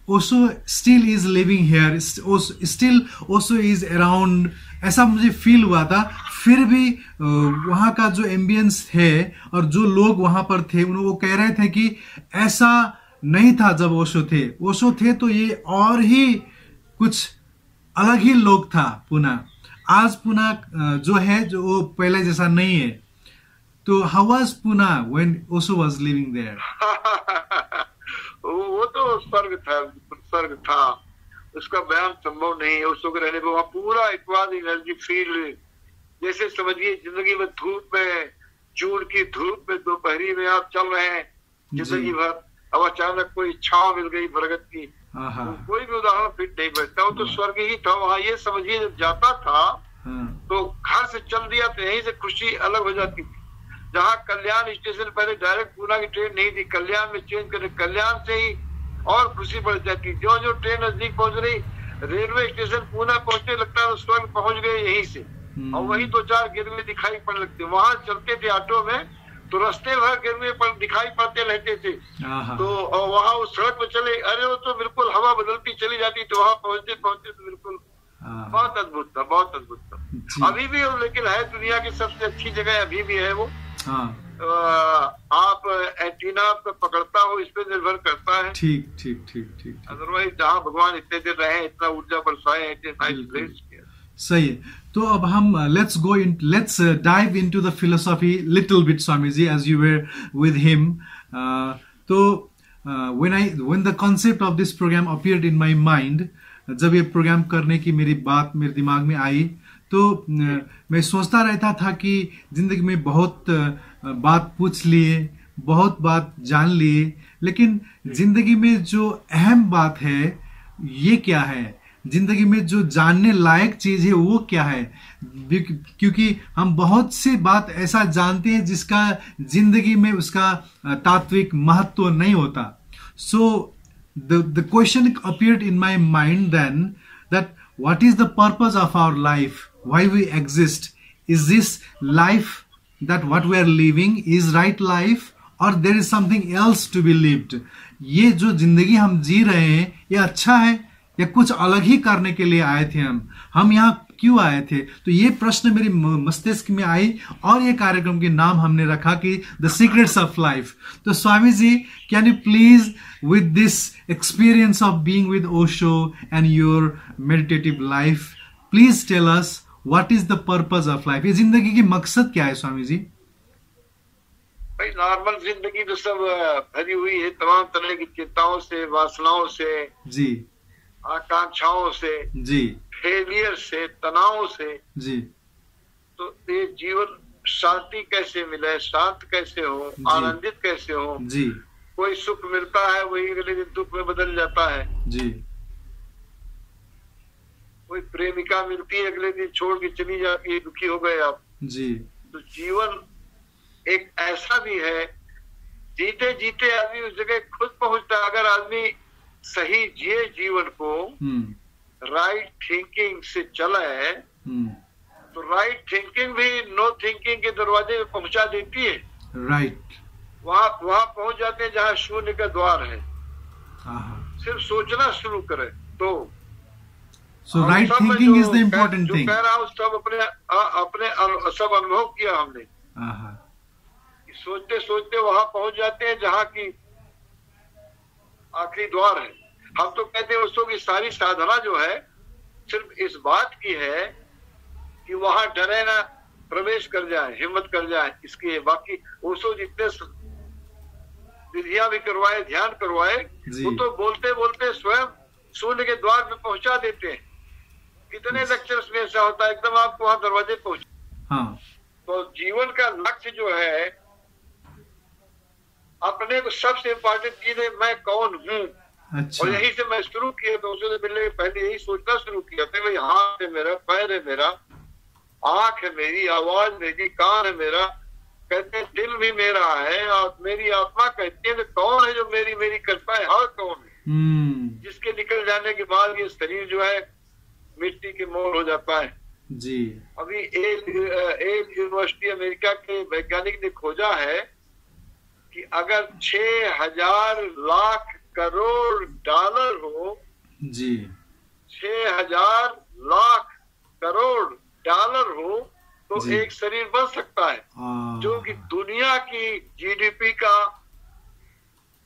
Osho still is living here, still Osho is around, ऐसा मुझे फील हुआ था। फिर भी वहाँ का जो एम्बियंस है और जो लोग वहाँ पर थे, वो कह रहे थे कि ऐसा नहीं था जब ओशो थे तो ये और ही कुछ अलग ही लोग था पुणे। आज पुणे जो है जो वो पहले जैसा नहीं है। तो how was Pune when Osho was living there? वो तो स्वर्ग था, उसका बयान संभव नहीं है। ओशो के रहने पर वहाँ पूरा इक्वाद एनर्जी फील्ड, जैसे समझिए जिंदगी में धूप में, जून की धूप में दोपहरी में आप चल रहे हैं जिंदगी भर, अब अचानक कोई छांव मिल गई बरगद की, आहा। कोई भी उदाहरण फिट नहीं बैठता, वो तो स्वर्ग ही था वहाँ। ये समझिए जब जाता था तो घर से चल दिया तो यहीं से खुशी अलग हो जाती थी। जहाँ कल्याण स्टेशन पहले डायरेक्ट पूना की ट्रेन नहीं थी, कल्याण में चेंज करे, कल्याण से ही और खुशी बढ़ जाती। जो जो ट्रेन नजदीक पहुंच रही, रेलवे स्टेशन पूना पहुंचने लगता है तो स्वर्ग पहुंच गए यहीं से। और वहीं 2-4 गिरवे दिखाई पड़ने लगते। वहां चलते थे ऑटो में तो रास्ते भर गिरवे पर दिखाई पड़ते रहते थे। तो वहां उस सड़क में चले, अरे वो तो बिल्कुल हवा बदलती चली जाती। तो वहां पहुंचते पहुंचते तो बिल्कुल बहुत अद्भुत था, बहुत अद्भुत था। अभी भी लेकिन है दुनिया की सबसे अच्छी जगह अभी भी है वो। आप एंटीना पे पकड़ता हो, इस पे निर्भर करता है। ठीक ठीक ठीक ठीक। अदरवाइज जहाँ भगवान इतने दिन रहे, इतना ऊर्जा बरसाए, सही है। तो अब हम let's dive into the philosophy little bit, Swamiji, as you were with him. तो when the concept of this program appeared in my mind, जब ये प्रोग्राम करने की मेरी बात मेरे दिमाग में आई तो मैं सोचता रहता था कि जिंदगी में बहुत बात पूछ लिए, बहुत बात जान लिए, लेकिन जिंदगी में जो अहम बात है ये क्या है, जिंदगी में जो जानने लायक चीज है वो क्या है। क्योंकि हम बहुत से बात ऐसा जानते हैं जिसका जिंदगी में उसका तात्विक महत्व नहीं होता। सो the question appeared in my mind then, that what is the purpose of our life, why we exist, is this life that what we are living is right life or there is something else to be lived। ये जो जिंदगी हम जी रहे हैं ये अच्छा है या कुछ अलग ही करने के लिए आए थे, हम यहाँ क्यों आए थे। तो ये प्रश्न मेरी मस्तिष्क में आई और ये कार्यक्रम के नाम हमने रखा कि द सीक्रेट्स ऑफ लाइफ। तो Swami ji, can you please with this experience of being with Osho and your meditative life, please tell us what is the purpose of life. ये जिंदगी की मकसद क्या है स्वामी जी? भाई नॉर्मल जिंदगी तो सब भरी हुई है तमाम तरह की चिंताओं से, वासनाओं से जी, आकांक्षाओं से जी, फेलियर से, तनाव से जी। तो ये जीवन शांति कैसे मिले, शांत कैसे हो, आनंदित कैसे हो जी। कोई सुख मिलता है वही अगले दिन दुख में बदल जाता है जी। कोई प्रेमिका मिलती है अगले दिन छोड़ के चली जाती है, दुखी हो गए आप जी। तो जीवन एक ऐसा भी है, जीते जीते आदमी उस जगह खुद पहुंचता है। अगर आदमी सही जिए जीवन को, राइट थिंकिंग से चले तो राइट थिंकिंग भी नो थिंकिंग के दरवाजे में पहुंचा देती है। राइट, वहां पहुंच जाते हैं जहां शून्य का द्वार है। सिर्फ सोचना शुरू करें तो। So right thinking is the important thing. कह रहा हूँ सब अपने सब अनुभव किया हमने। सोचते सोचते वहां पहुंच जाते हैं जहाँ की आखिरी द्वार है। हम तो कहते हैं उसको कि सारी साधना जो है सिर्फ इस बात की है कि वहां डरे ना, प्रवेश कर जाए, हिम्मत कर जाए। इसके बाकी उसको जितने विधियां भी करवाए, ध्यान करवाए, वो तो बोलते बोलते स्वयं शून्य के द्वार पे पहुंचा देते हैं। कितने लेक्चर्स में ऐसा होता है, एकदम आपको वहां दरवाजे पहुंचे। हाँ। तो जीवन का लक्ष्य जो है, अपने को सबसे इम्पोर्टेंट चीज है मैं कौन हूँ। अच्छा। और यही से मैं शुरू किया, दोस्तों से मिलने के पहले यही सोचना शुरू किया था, भाई हाथ है मेरा, पैर है मेरा, आंख है मेरी, आवाज मेरी, कान है मेरा, कहते हैं दिल भी मेरा है और मेरी आत्मा कहती है कौन है जो मेरी मेरी करता है, हर कौन है जिसके निकल जाने के बाद ये शरीर जो है मिट्टी के मोल हो जाता है जी। अभी एक यूनिवर्सिटी अमेरिका के वैज्ञानिक ने खोजा है कि अगर 6,000 लाख करोड़ डॉलर हो जी, 6,000 लाख करोड़ डॉलर हो तो एक शरीर बन सकता है, जो कि दुनिया की जीडीपी का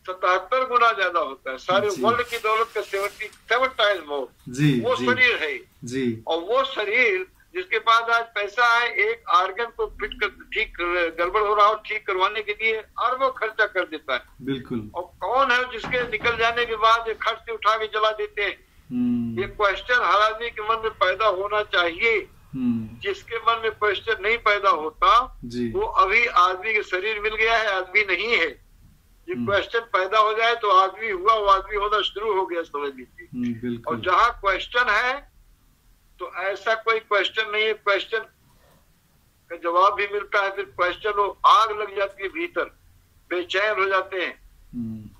77 गुना ज्यादा होता है। सारे वर्ल्ड की दौलत का 77 टाइम्स मोर वो शरीर है जी। और वो शरीर जिसके पास आज पैसा है, एक आर्गन को फिट कर, ठीक गड़बड़ हो रहा हो ठीक करवाने के लिए अरबों खर्चा कर देता है। बिल्कुल। और कौन है जिसके निकल जाने के बाद खर्च से उठा के जला देते हैं? ये क्वेश्चन हर आदमी के मन में पैदा होना चाहिए। जिसके मन में क्वेश्चन नहीं पैदा होता वो अभी आदमी के शरीर मिल गया है, आदमी नहीं है। ये क्वेश्चन पैदा हो जाए तो आदमी हुआ, वो आदमी होना शुरू हो गया, समझ लीजिए। और जहाँ क्वेश्चन है तो ऐसा कोई क्वेश्चन नहीं है, क्वेश्चन का जवाब भी मिलता है, फिर क्वेश्चन वो आग लग जाती है भीतर, बेचैन हो जाते हैं,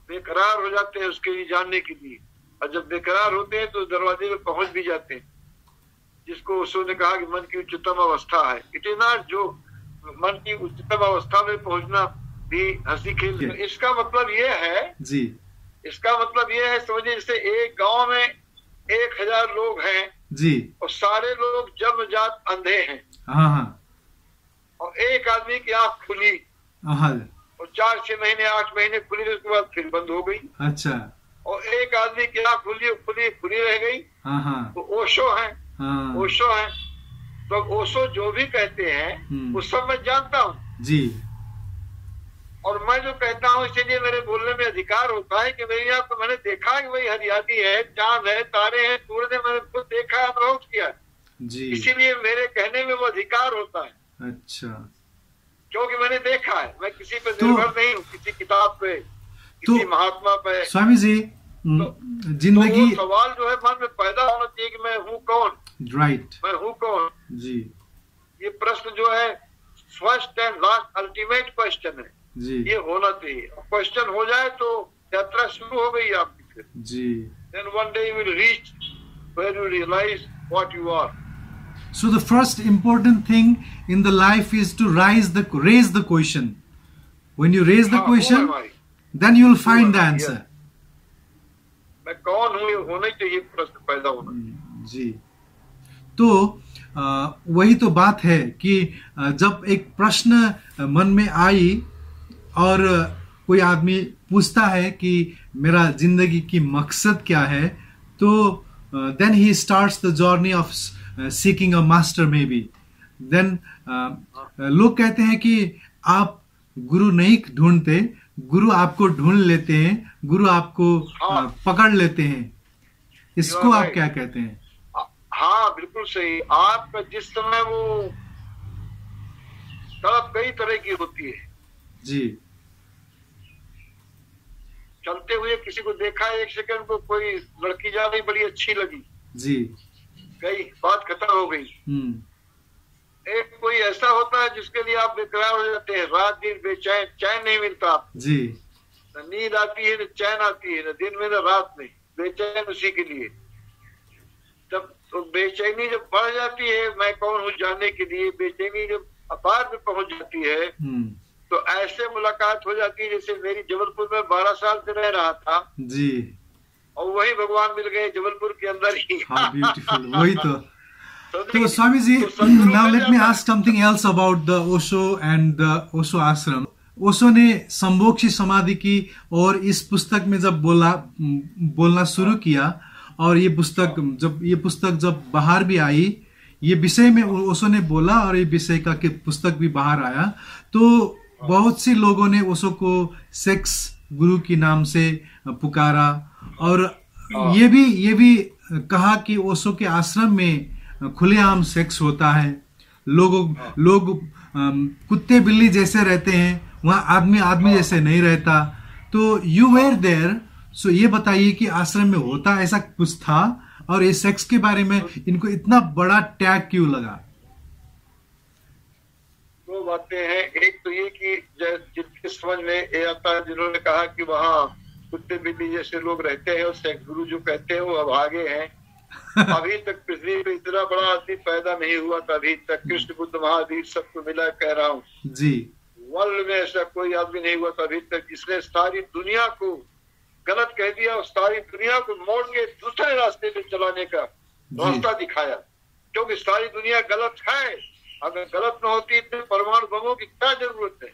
बेकरार हो जाते हैं उसके लिए जानने के लिए। और जब बेकरार होते हैं तो दरवाजे में पहुंच भी जाते हैं, जिसको ओशो ने कहा कि मन की उच्चतम अवस्था है। इट इज नॉट जो मन की उच्चतम अवस्था में पहुंचना भी हंसी खेल। इसका मतलब ये है जी, इसका मतलब ये है, समझिए जैसे एक गांव में 1000 लोग हैं जी, और सारे लोग जन्मजात अंधे हैं। हाँ, और एक आदमी की आंख खुली और 4-6 महीने 8 महीने खुली, तो उसके बाद फिर बंद हो गई। अच्छा। और एक आदमी की आंख खुली रह गई। तो ओशो है, ओशो है। तो ओशो जो भी कहते हैं उस सब मैं जानता हूँ जी। और मैं जो कहता हूँ इसीलिए मेरे बोलने में अधिकार होता है कि मेरी आंख तो मैंने देखा है कि वही हरियाली है, चांद है, तारे हैं, सूरज है, मैंने खुद देखा, अनुभव किया जी। इसीलिए मेरे कहने में वो अधिकार होता है। अच्छा, क्योंकि मैंने देखा है, मैं किसी पे निर्भर नहीं हूँ, किसी किताब पे, किसी महात्मा पे। स्वामी जी, जिंदगी तो सवाल जो है मन में पैदा होना चाहिए कि मैं हूँ कौन, राइट, मैं हूँ कौन जी। ये प्रश्न जो है first and last ultimate question है जी। ये होना चाहिए। क्वेश्चन हो जाए तो यात्रा शुरू हो गई आपकी फिर जी। Then one day you will reach where you realize what you are. So the first important thing in the life is to raise the question. When you raise the question, then you will find the answer. मैं कौन हूँ, ये होना ही चाहिए प्रश्न पैदा होना जी। तो वही तो बात है कि जब एक प्रश्न मन में आई और कोई आदमी पूछता है कि मेरा जिंदगी की मकसद क्या है, तो then he starts the journey of seeking a master maybe. Then लोग कहते हैं कि आप गुरु नहीं ढूंढते, गुरु आपको ढूंढ लेते हैं, गुरु आपको पकड़ लेते हैं। इसको आप क्या कहते हैं? हाँ बिल्कुल सही। आपका जिस समय वो तड़प कई तरह की होती है जी। चलते हुए किसी को देखा, एक सेकंड को कोई लड़की जा रही, बड़ी अच्छी लगी जी, गई, बात खत्म हो गई। एक कोई ऐसा होता है जिसके लिए आप बेकरार हो जाते हैं, रात दिन बेचैन, चैन नहीं मिलता जी। न नींद आती है, न चैन आती है, न दिन में न रात में, बेचैन उसी के लिए। जब तो बेचैनी जब बढ़ जाती है मैं कौन हूँ जानने के लिए, बेचैनी जब अपार में पहुंच जाती है तो ऐसे मुलाकात हो जाती है जैसे मेरी जबलपुर में 12 साल से रह रहा था जी, और वही भगवान मिल गए जबलपुर के अंदर ही। ब्यूटीफुल, वही तो। तो स्वामी जी, now let me ask something else about the Osho and the Osho आश्रम। ओशो ने संभोक्षी समाधि की और इस पुस्तक में जब बोलना शुरू किया और ये पुस्तक जब बाहर भी आई, ये विषय में ओशो ने बोला और ये विषय का पुस्तक भी बाहर आया, तो बहुत से लोगों ने ओशो को सेक्स गुरु के नाम से पुकारा और ये भी कहा कि ओशो के आश्रम में खुलेआम सेक्स होता है, लोग कुत्ते बिल्ली जैसे रहते हैं, वहां आदमी जैसे नहीं रहता। तो यू वेर देयर, सो ये बताइए कि आश्रम में होता ऐसा कुछ था और ये सेक्स के बारे में इनको इतना बड़ा टैग क्यों लगा? दो बातें हैं। एक तो ये कि जिनके समझ में ये आता है, जिन्होंने कहा कि वहाँ कुत्ते बिल्ली जैसे लोग रहते हैं और सेक्स गुरु जो कहते हैं वो अभागे हैं। अभी तक पृथ्वी पे इतना बड़ा आदमी पैदा नहीं हुआ था, अभी तक कृष्ण बुद्ध महावीर सबको मिला कह रहा हूँ जी। वर्ल्ड में ऐसा कोई आदमी नहीं हुआ था अभी तक जिसने सारी दुनिया को गलत कह दिया और सारी दुनिया को मोड़ के दूसरे रास्ते पे चलाने का रास्ता दिखाया। क्योंकि सारी दुनिया गलत है, अगर गलत न होती इतने परमाणु बमों की क्या जरूरत है?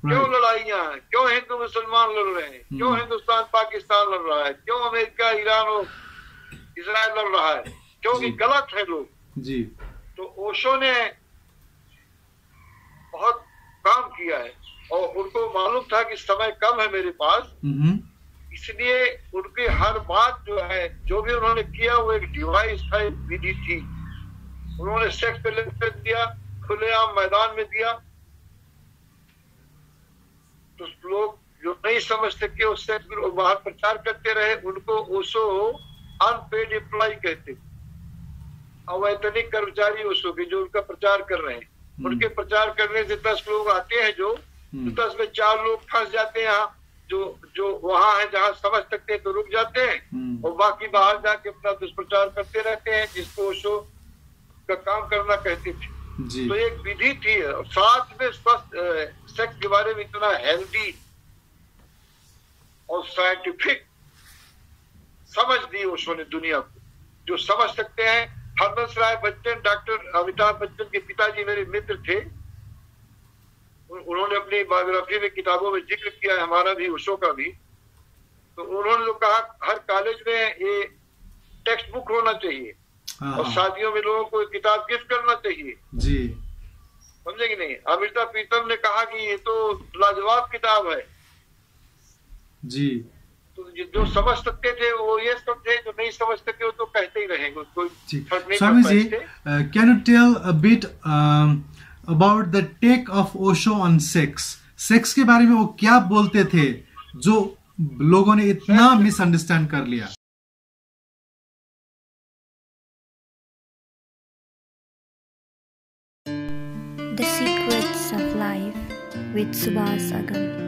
क्यों लड़ाइयाँ हैं? क्यों हिंदू मुसलमान लड़ रहे हैं? क्यों हिंदुस्तान पाकिस्तान लड़ रहा है? क्यों अमेरिका ईरान और इजराइल लड़ रहा है? क्योंकि गलत है लोग जी। तो ओशो ने बहुत काम किया है और उनको मालूम था कि समय कम है मेरे पास, इसलिए उनकी हर बात जो है, जो भी उन्होंने किया वो एक डिवाइस था, एक विधि थी। उन्होंने सेक्स पे लेक्चर दिया, खुलेआम मैदान में दिया, तो लोग जो नहीं समझ सके उससे बाहर प्रचार करते रहे, उनको ओशो अनपेड एम्प्लॉय कहते, अवैतनिक कर्मचारी ओशो के, जो उनका प्रचार कर रहे हैं। उनके प्रचार करने से 10 लोग आते हैं, जो 10 में 4 लोग फंस जाते हैं यहाँ, जो वहां है जहाँ समझ सकते हैं तो रुक जाते हैं, और बाकी बाहर जाके अपना दुष्प्रचार करते रहते हैं, जिसको ओशो का काम करना कहते थे। तो एक विधि थी, और साथ में स्वस्थ सेक्स के बारे में इतना हेल्दी और साइंटिफिक समझ दी ओशो ने दुनिया को, जो समझ सकते हैं। हरबंस राय बच्चन, डॉक्टर अमिताभ बच्चन के पिताजी मेरे मित्र थे, उन्होंने अपनी बायोग्राफी में, किताबों में जिक्र किया है, हमारा भी, ओशो का भी। तो उन्होंने तो कहा हर कॉलेज में ये टेक्स्ट बुक होना चाहिए, और शादियों में लोगों को किताब गिफ्ट करना चाहिए जी, समझे कि नहीं। अमृता प्रीतम ने कहा कि ये तो लाजवाब किताब है जी। तो जो समझ सकते थे वो ये समझे, जो नहीं समझ सकते वो तो कहते ही रहेंगे, कोई फर्क नहीं स्वामी जी, पड़ता। Can you tell a bit about the take of Osho on sex? Sex के बारे में वो क्या बोलते थे जो लोगों ने इतना मिसअंडरस्टैंड कर लिया? The Secrets of Life with Subhas Agam.